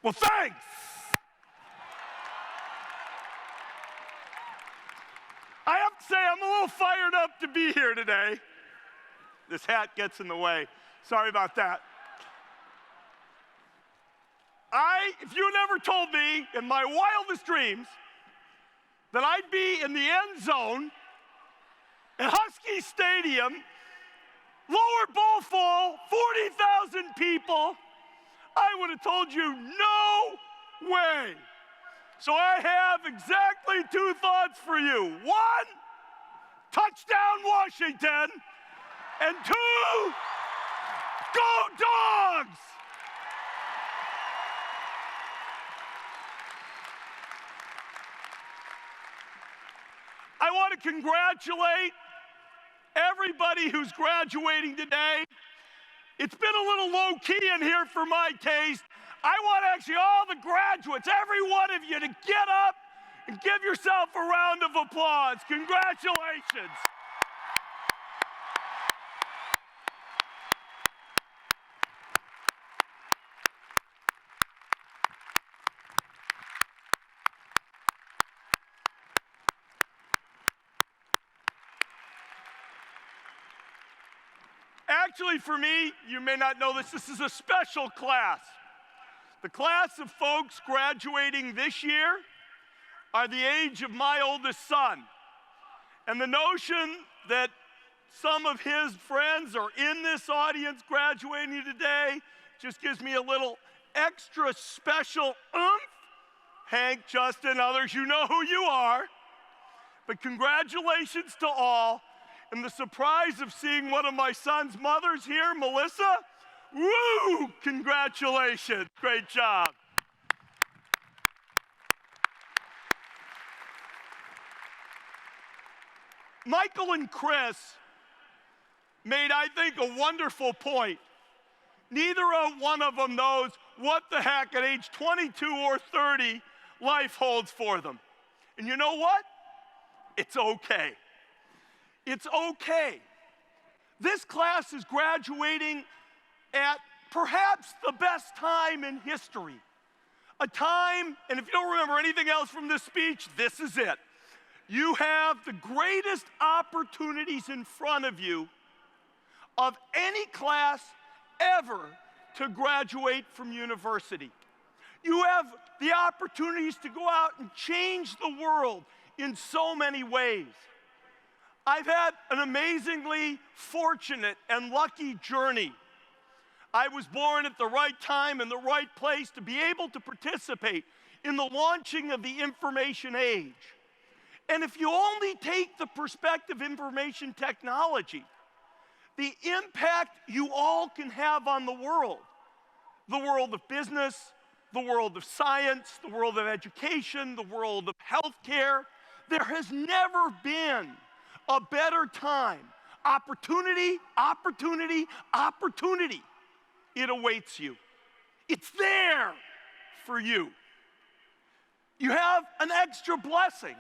Well, thanks. I have to say, I'm a little fired up to be here today. This hat gets in the way. Sorry about that. If you had ever told me in my wildest dreams that I'd be in the end zone at Husky Stadium, lower bowl full, 40,000 people, I would have told you no way. So I have exactly two thoughts for you. One, touchdown Washington, and two, go Dogs! I want to congratulate everybody who's graduating today. It's been a little low-key in here for my taste. I want actually all the graduates, every one of you, to get up and give yourself a round of applause. Congratulations. Actually, for me, you may not know this is a special class. The class of folks graduating this year are the age of my oldest son. And the notion that some of his friends are in this audience graduating today just gives me a little extra special oomph. Hank, Justin, others, you know who you are. But congratulations to all. And the surprise of seeing one of my son's mothers here, Melissa, woo, congratulations, great job. Michael and Chris made, I think, a wonderful point. Neither one of them knows what the heck at age 22 or 30 life holds for them. And you know what? It's okay. It's okay. This class is graduating at perhaps the best time in history. A time, and if you don't remember anything else from this speech, this is it. You have the greatest opportunities in front of you of any class ever to graduate from university. You have the opportunities to go out and change the world in so many ways. I've had an amazingly fortunate and lucky journey. I was born at the right time in the right place to be able to participate in the launching of the information age. And if you only take the perspective of information technology, the impact you all can have on the world of business, the world of science, the world of education, the world of healthcare, there has never been a better time. Opportunity, opportunity, opportunity. It awaits you. It's there for you. You have an extra blessing.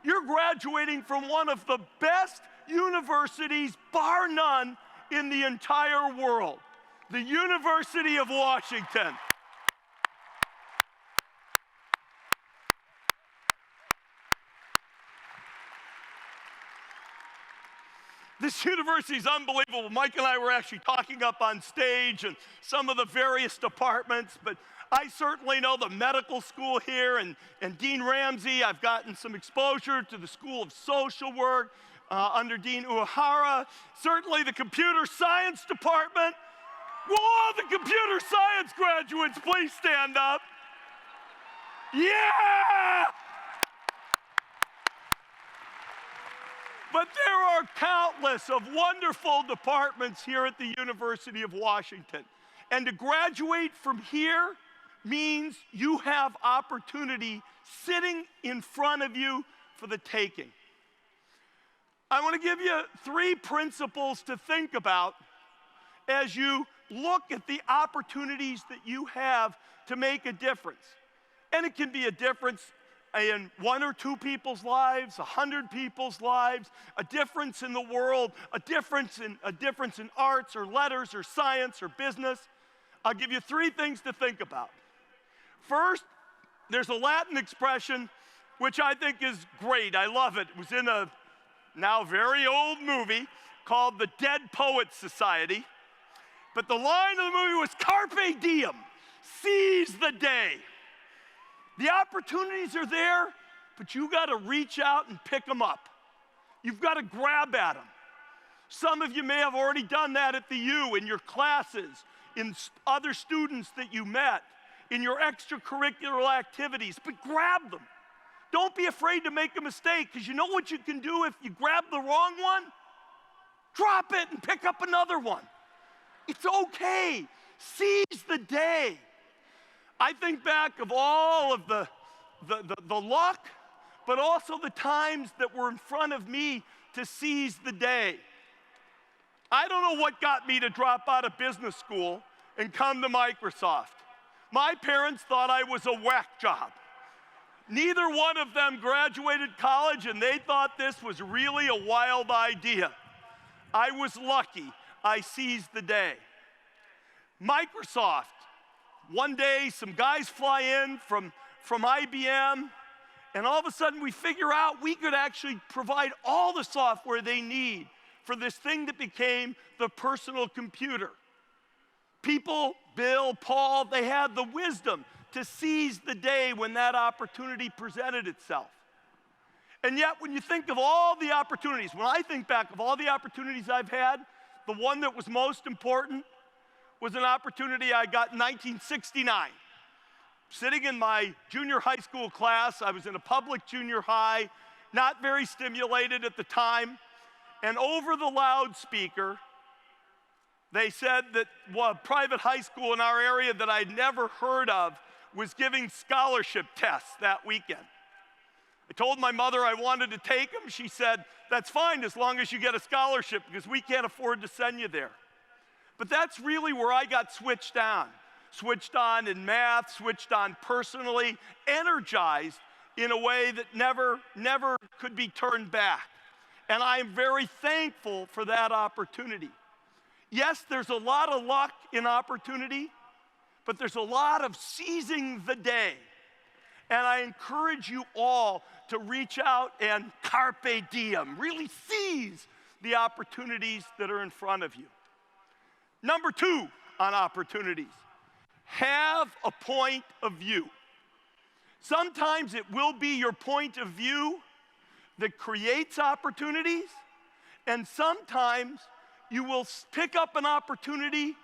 You're graduating from one of the best universities, bar none, in the entire world, the University of Washington. This university is unbelievable. Mike and I were actually talking up on stage and some of the various departments, but I certainly know the medical school here and Dean Ramsey. I've gotten some exposure to the School of Social Work under Dean Uehara. Certainly the computer science department. Will all the computer science graduates please stand up? Yeah! But there are countless of wonderful departments here at the University of Washington. And to graduate from here means you have opportunity sitting in front of you for the taking. I want to give you 3 principles to think about as you look at the opportunities that you have to make a difference. And it can be a difference in 1 or 2 people's lives, 100 people's lives, a difference in the world, a difference in arts or letters or science or business. I'll give you 3 things to think about. First, there's a Latin expression which I think is great. I love it. It was in a now very old movie called The Dead Poets Society. But the line of the movie was carpe diem, seize the day. The opportunities are there, but you got to reach out and pick them up. You've got to grab at them. Some of you may have already done that at the U, in your classes, in other students that you met, in your extracurricular activities, but grab them. Don't be afraid to make a mistake, because you know what you can do if you grab the wrong one? Drop it and pick up another one. It's okay. Seize the day. I think back of all of the luck, but also the times that were in front of me to seize the day. I don't know what got me to drop out of business school and come to Microsoft. My parents thought I was a whack job. Neither one of them graduated college, and they thought this was really a wild idea. I was lucky. I seized the day. Microsoft. One day, some guys fly in from IBM, and all of a sudden we figure out we could actually provide all the software they need for this thing that became the personal computer. People, Bill, Paul, they had the wisdom to seize the day when that opportunity presented itself. And yet, when you think of all the opportunities, when I think back of all the opportunities I've had, the one that was most important was an opportunity I got in 1969. Sitting in my junior high school class, I was in a public junior high, not very stimulated at the time, and over the loudspeaker, they said that a private high school in our area that I'd never heard of was giving scholarship tests that weekend. I told my mother I wanted to take them. She said, that's fine as long as you get a scholarship because we can't afford to send you there. But that's really where I got switched on. Switched on in math, switched on personally, energized in a way that never could be turned back. And I am very thankful for that opportunity. Yes, there's a lot of luck in opportunity, but there's a lot of seizing the day. And I encourage you all to reach out and carpe diem, really seize the opportunities that are in front of you. Number 2 on opportunities, have a point of view. Sometimes it will be your point of view that creates opportunities, and sometimes you will pick up an opportunity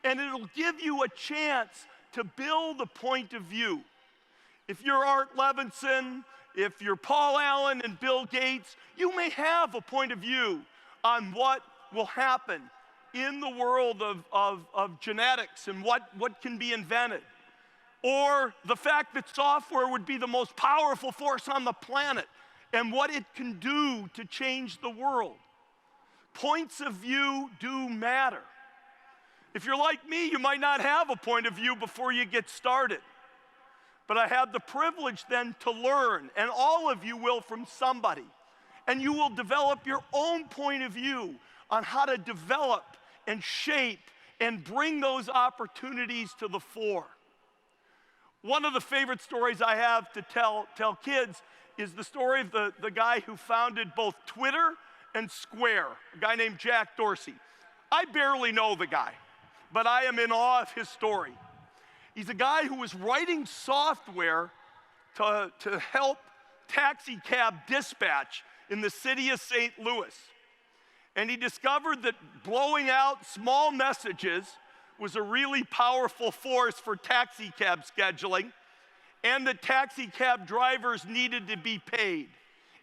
and it'll give you a chance to build a point of view. If you're Art Levinson, if you're Paul Allen and Bill Gates, you may have a point of view on what will happen in the world of genetics and what can be invented. Or the fact that software would be the most powerful force on the planet and what it can do to change the world. Points of view do matter. If you're like me, you might not have a point of view before you get started. But I had the privilege then to learn, and all of you will from somebody. And you will develop your own point of view on how to develop and shape and bring those opportunities to the fore. One of the favorite stories I have to tell kids is the story of the guy who founded both Twitter and Square, a guy named Jack Dorsey. I barely know the guy, but I am in awe of his story. He's a guy who was writing software to help taxi cab dispatch in the city of St. Louis. And he discovered that blowing out small messages was a really powerful force for taxi cab scheduling, and that taxi cab drivers needed to be paid.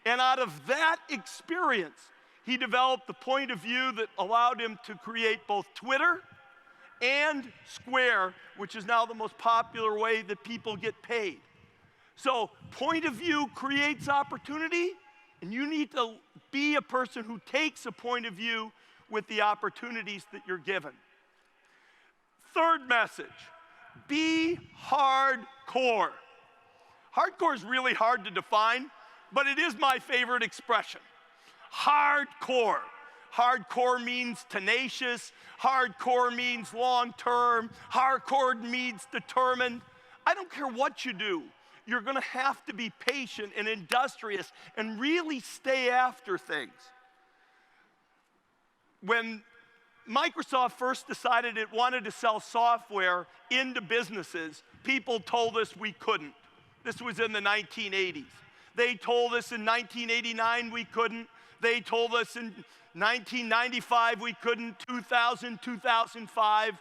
And out of that experience, he developed the point of view that allowed him to create both Twitter and Square, which is now the most popular way that people get paid. So point of view creates opportunity, and you need to be a person who takes a point of view with the opportunities that you're given. Third message, be hardcore. Hardcore is really hard to define, but it is my favorite expression. Hardcore. Hardcore means tenacious. Hardcore means long-term. Hardcore means determined. I I don't care what you do, you're going to have to be patient and industrious and really stay after things. When Microsoft first decided it wanted to sell software into businesses, people told us we couldn't. This was in the 1980s. They told us in 1989 we couldn't. They told us in 1995 we couldn't, 2000, 2005.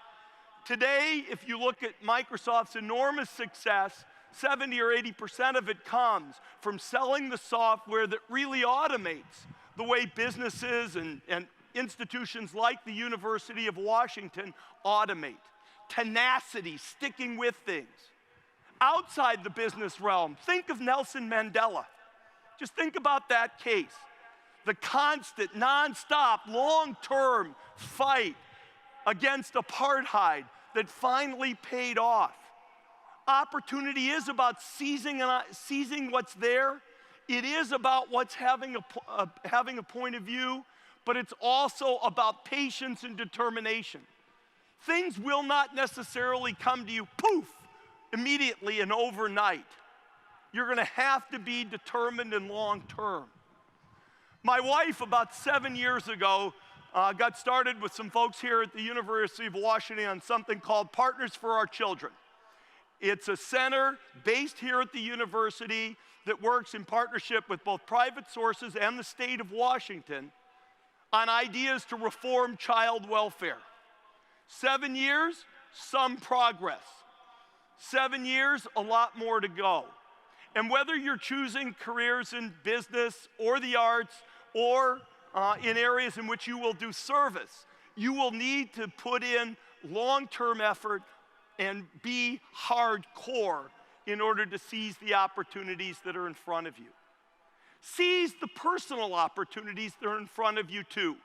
Today, if you look at Microsoft's enormous success, 70 or 80% of it comes from selling the software that really automates the way businesses and institutions like the University of Washington automate. Tenacity, sticking with things. Outside the business realm, think of Nelson Mandela. Just think about that case. The constant, nonstop, long-term fight against apartheid that finally paid off. Opportunity is about seizing what's there. It is about what's having a point of view, but it's also about patience and determination. Things will not necessarily come to you, poof, immediately and overnight. You're going to have to be determined and long-term. My wife, about 7 years ago, got started with some folks here at the University of Washington on something called Partners for Our Children. It's a center based here at the university that works in partnership with both private sources and the state of Washington on ideas to reform child welfare. 7 years, some progress. 7 years, a lot more to go. And whether you're choosing careers in business or the arts or in areas in which you will do service, you will need to put in long-term effort and be hardcore in order to seize the opportunities that are in front of you. Seize the personal opportunities that are in front of you too.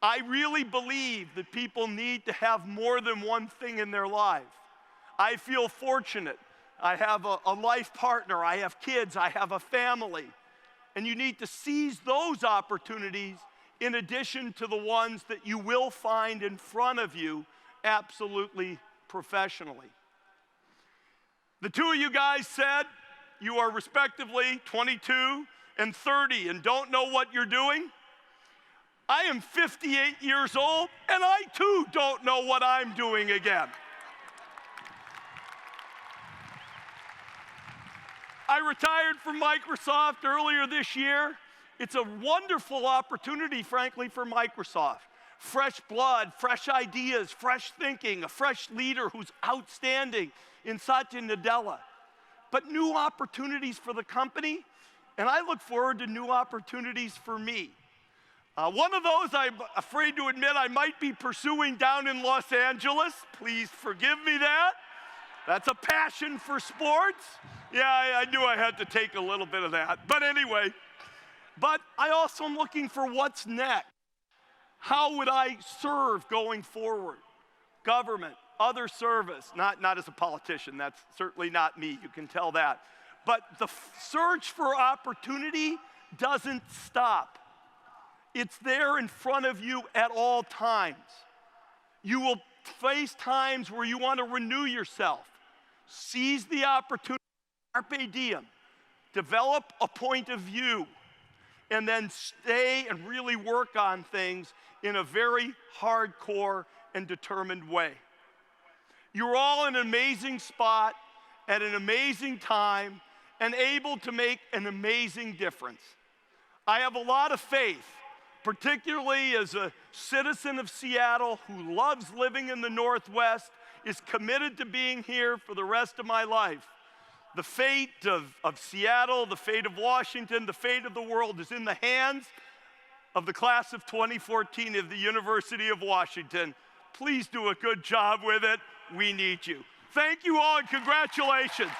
I really believe that people need to have more than one thing in their life. I feel fortunate. I have a life partner, I have kids, I have a family. And you need to seize those opportunities in addition to the ones that you will find in front of you absolutely professionally. The two of you guys said you are respectively 22 and 30 and don't know what you're doing. I am 58 years old and I too don't know what I'm doing again. I retired from Microsoft earlier this year. It's a wonderful opportunity, frankly, for Microsoft. Fresh blood, fresh ideas, fresh thinking, a fresh leader who's outstanding in Satya Nadella. But new opportunities for the company, and I look forward to new opportunities for me. One of those I'm afraid to admit I might be pursuing down in Los Angeles. Please forgive me that. That's a passion for sports. Yeah, I knew I had to take a little bit of that. But anyway, I also am looking for what's next. How would I serve going forward? Government, other service, not as a politician, that's certainly not me, you can tell that. But the search for opportunity doesn't stop. It's there in front of you at all times. You will face times where you want to renew yourself. Seize the opportunity, carpe diem, develop a point of view, and then stay and really work on things in a very hardcore and determined way. You're all in an amazing spot at an amazing time and able to make an amazing difference. I have a lot of faith, particularly as a citizen of Seattle who loves living in the Northwest, is committed to being here for the rest of my life. The fate of Seattle, the fate of Washington, the fate of the world is in the hands of the class of 2014 of the University of Washington. Please do a good job with it. We need you. Thank you all and congratulations.